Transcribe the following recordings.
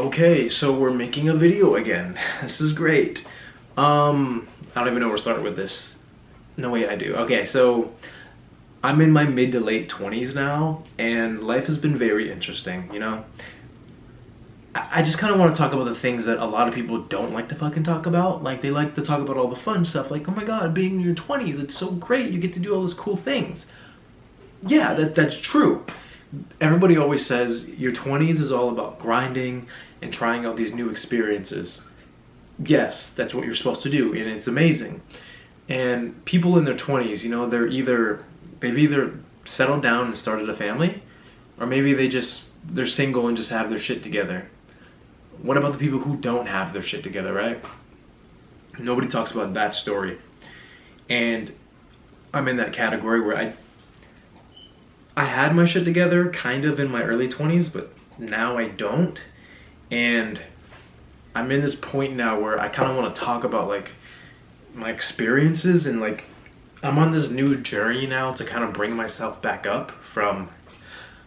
Okay, so we're making a video again. This is great. I don't even know where to start with this. No way I do. Okay, so I'm in my mid to late 20s now, and life has been very interesting, you know? I just kind of want to talk about the things that a lot of people don't like to fucking talk about. Like, they like to talk about all the fun stuff, like, oh my god, being in your 20s, it's so great, you get to do all those cool things. Yeah, that's true. Everybody always says your 20s is all about grinding and trying out these new experiences. Yes, that's what you're supposed to do, and it's amazing. And people in their 20s, you know, they've either settled down and started a family, or maybe they're single and just have their shit together. What about the people who don't have their shit together, right? Nobody talks about that story. And I'm in that category where I had my shit together kind of in my early 20s, but now I don't. And I'm in this point now where I kind of want to talk about like my experiences, and like I'm on this new journey now to kind of bring myself back up from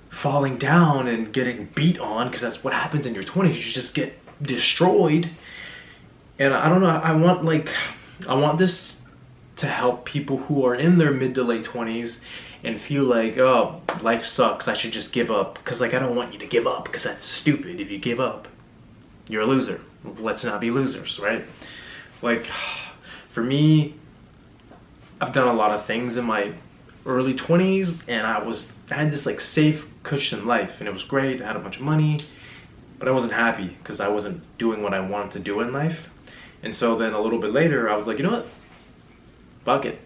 falling down and getting beat on, because that's what happens in your 20s. You just get destroyed. And I don't know, I want this to help people who are in their mid to late 20s and feel like, oh, life sucks, I should just give up. Because like, I don't want you to give up, because that's stupid. If you give up, you're a loser. Let's not be losers, right? Like, for me, I've done a lot of things in my early 20s, and I had this like safe cushion life, and it was great. I had a bunch of money, but I wasn't happy because I wasn't doing what I wanted to do in life. And so then a little bit later, I was like, you know what? Fuck it.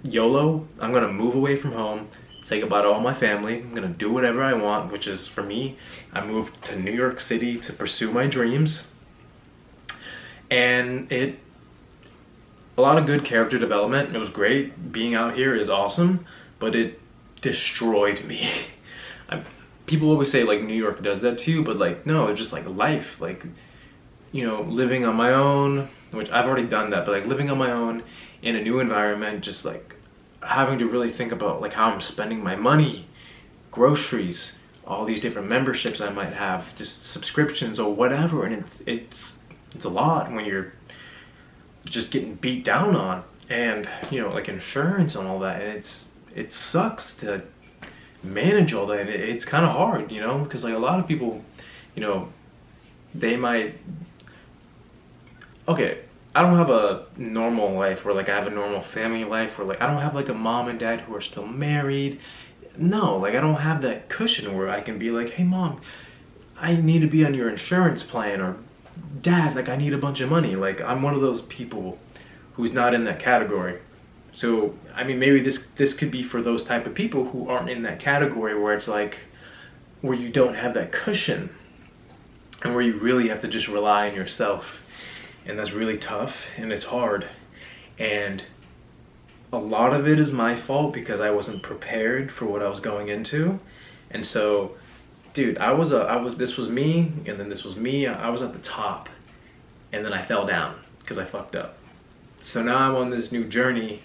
YOLO. I'm gonna move away from home, say goodbye to all my family. I'm gonna do whatever I want, which is, for me, I moved to New York City to pursue my dreams. And a lot of good character development. It was great. Being out here is awesome, but it destroyed me. People always say like New York does that too, but like, no, it's just like life. Like, you know, living on my own, which I've already done that, but like living on my own in a new environment, just like having to really think about like how I'm spending my money, groceries, all these different memberships I might have, just subscriptions or whatever, and it's a lot when you're just getting beat down on, and you know, like insurance and all that, and it sucks to manage all that, and it's kind of hard, you know, because like a lot of people, you know, they might, okay, I don't have a normal life where like I have a normal family life where like I don't have like a mom and dad who are still married. No, like I don't have that cushion where I can be like, hey mom, I need to be on your insurance plan, or dad, like I need a bunch of money. Like I'm one of those people who's not in that category. So I mean, maybe this could be for those type of people who aren't in that category, where it's like where you don't have that cushion and where you really have to just rely on yourself. And that's really tough, and it's hard. And a lot of it is my fault because I wasn't prepared for what I was going into. And so, dude, this was me, and then this was me. I was at the top, and then I fell down because I fucked up. So now I'm on this new journey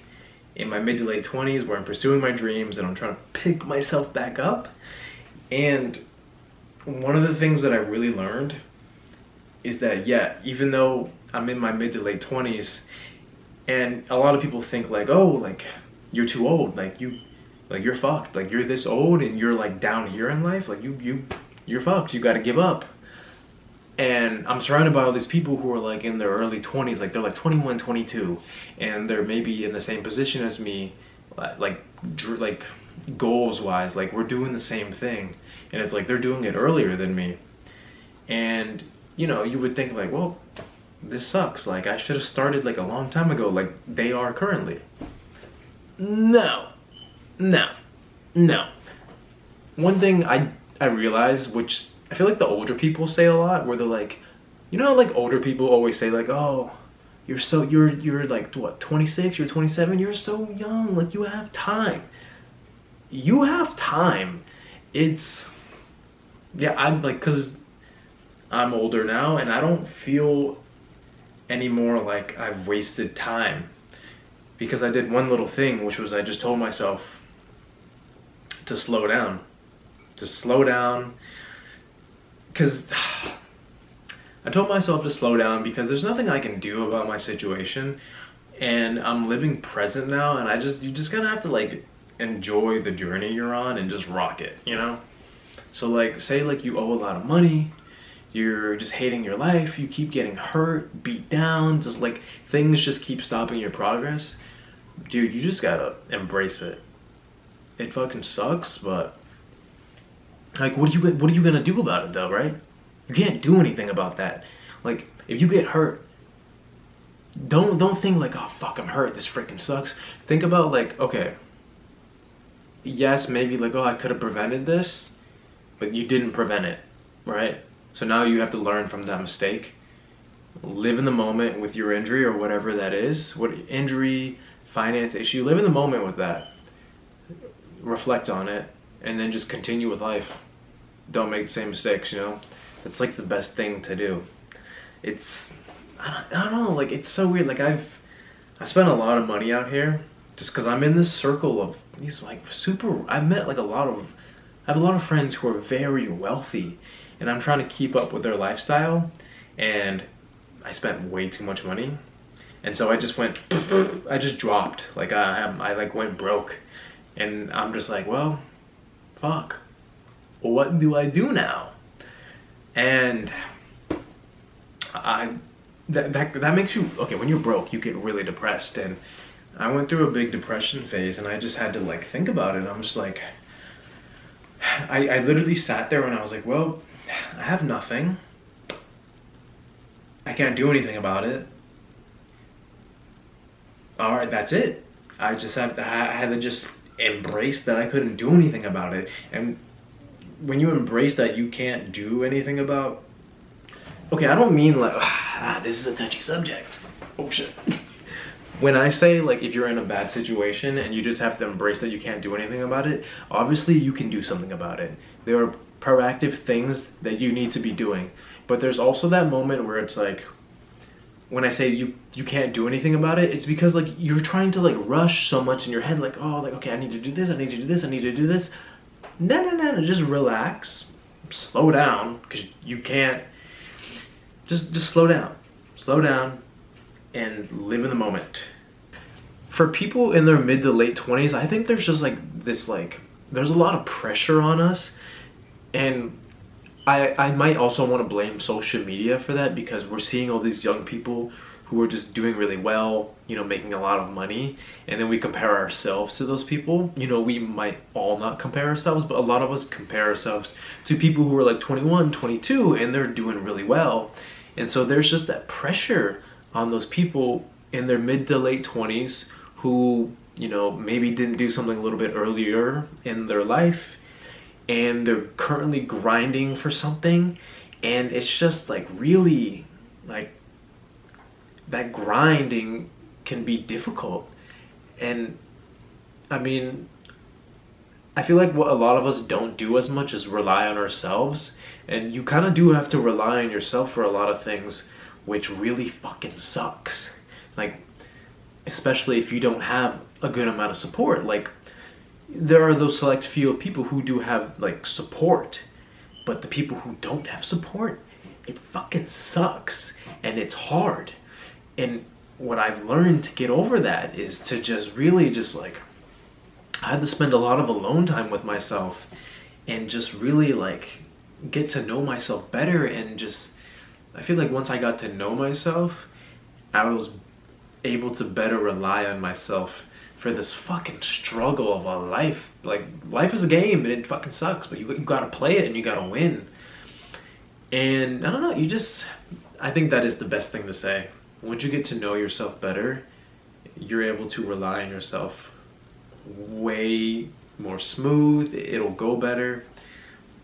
in my mid to late 20s where I'm pursuing my dreams and I'm trying to pick myself back up. And one of the things that I really learned is that, yeah, even though I'm in my mid to late 20s, and a lot of people think like, oh, like you're too old, like you're fucked, like you're this old and you're like down here in life, like you're fucked, you got to give up. And I'm surrounded by all these people who are like in their early 20s, like they're like 21, 22, and they're maybe in the same position as me, like goals wise, like we're doing the same thing, and it's like they're doing it earlier than me. And you know, you would think like, well, this sucks, like I should have started like a long time ago, like they are currently. No. One thing I realized, which I feel like the older people say a lot, where they're like, you know, like older people always say like, oh, you're like what, 26, you're 27, you're so young, like you have time. You have time. It's, yeah, I'm like, cause I'm older now and I don't feel anymore like I've wasted time, because I did one little thing, which was I just told myself to slow down, because I told myself to slow down because there's nothing I can do about my situation, and I'm living present now, and you just gotta have to like enjoy the journey you're on and just rock it, you know? So like say like you owe a lot of money, you're just hating your life, you keep getting hurt, beat down, just like things just keep stopping your progress. Dude, you just gotta embrace it. It fucking sucks, but like what are you gonna do about it though, right? You can't do anything about that. Like if you get hurt, don't think like, oh fuck, I'm hurt, this freaking sucks. Think about like, okay, yes, maybe like, oh, I could have prevented this, but you didn't prevent it, right? So now you have to learn from that mistake. Live in the moment with your injury or whatever that is. What injury, finance issue, live in the moment with that. Reflect on it and then just continue with life. Don't make the same mistakes, you know? That's like the best thing to do. It's I don't know, like it's so weird. Like I spent a lot of money out here just because I'm in this circle of these like super. I've met like I have a lot of friends who are very wealthy, and I'm trying to keep up with their lifestyle, and I spent way too much money, and so I just went, I just dropped. Like I like went broke, and I'm just like, well, fuck. What do I do now? And I that makes you okay. When you're broke, you get really depressed, and I went through a big depression phase, and I just had to like think about it. I'm just like, I literally sat there and I was like, well, I have nothing. I can't do anything about it. All right, that's it. I had to just embrace that I couldn't do anything about it. And when you embrace that you can't do anything about, okay, I don't mean like, this is a touchy subject. Oh shit. When I say like if you're in a bad situation and you just have to embrace that you can't do anything about it, obviously you can do something about it. There are proactive things that you need to be doing. But there's also that moment where it's like, when I say you can't do anything about it, it's because like you're trying to like rush so much in your head, like, oh, like, okay, I need to do this, I need to do this, I need to do this. No, just relax, slow down, because you can't, just slow down, and live in the moment. For people in their mid to late 20s, I think there's just like this, like, there's a lot of pressure on us, and I might also want to blame social media for that, because we're seeing all these young people who are just doing really well, you know, making a lot of money, and then we compare ourselves to those people. You know, we might all not compare ourselves, but a lot of us compare ourselves to people who are like 21, 22, and they're doing really well. And so there's just that pressure on those people in their mid to late 20s who, you know, maybe didn't do something a little bit earlier in their life, and they're currently grinding for something, and it's just like really like that grinding can be difficult. And I mean, I feel like what a lot of us don't do as much is rely on ourselves, and you kind of do have to rely on yourself for a lot of things, which really fucking sucks. Like, especially if you don't have a good amount of support. Like, there are those select few of people who do have like support, but the people who don't have support, it fucking sucks and it's hard. And what I've learned to get over that is to just really just like, I had to spend a lot of alone time with myself and just really like get to know myself better. And just, I feel like once I got to know myself, I was able to better rely on myself for this fucking struggle of a life. Like, life is a game and it fucking sucks, but you gotta play it and you gotta win. And I don't know, I think that is the best thing to say. Once you get to know yourself better, you're able to rely on yourself way more smooth. It'll go better.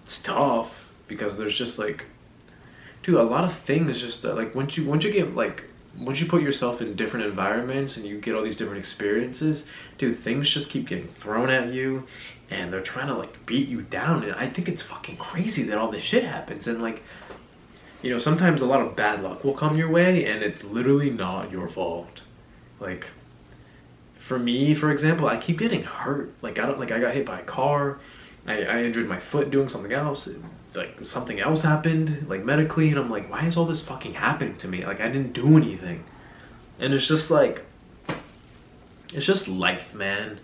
It's tough because there's just like, dude, a lot of things just like once you put yourself in different environments and you get all these different experiences, dude, things just keep getting thrown at you and they're trying to like beat you down. And I think it's fucking crazy that all this shit happens. And like, you know, sometimes a lot of bad luck will come your way and it's literally not your fault. Like, for me, for example, I keep getting hurt. Like, I got hit by a car. I injured my foot doing something else. like something else happened, like medically, and I'm like, why is all this fucking happening to me? Like I didn't do anything. And it's just like, it's just life, man.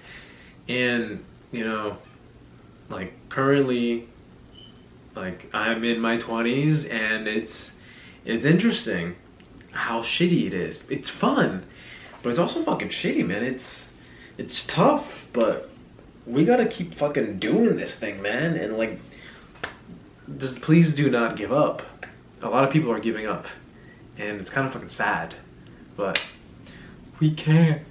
And, you know, like currently, like I'm in my 20s, and it's interesting how shitty it is. It's fun, but it's also fucking shitty, man. It's tough, but we gotta keep fucking doing this thing, man. And like, just please do not give up. A lot of people are giving up, and it's kind of fucking sad, but we can't.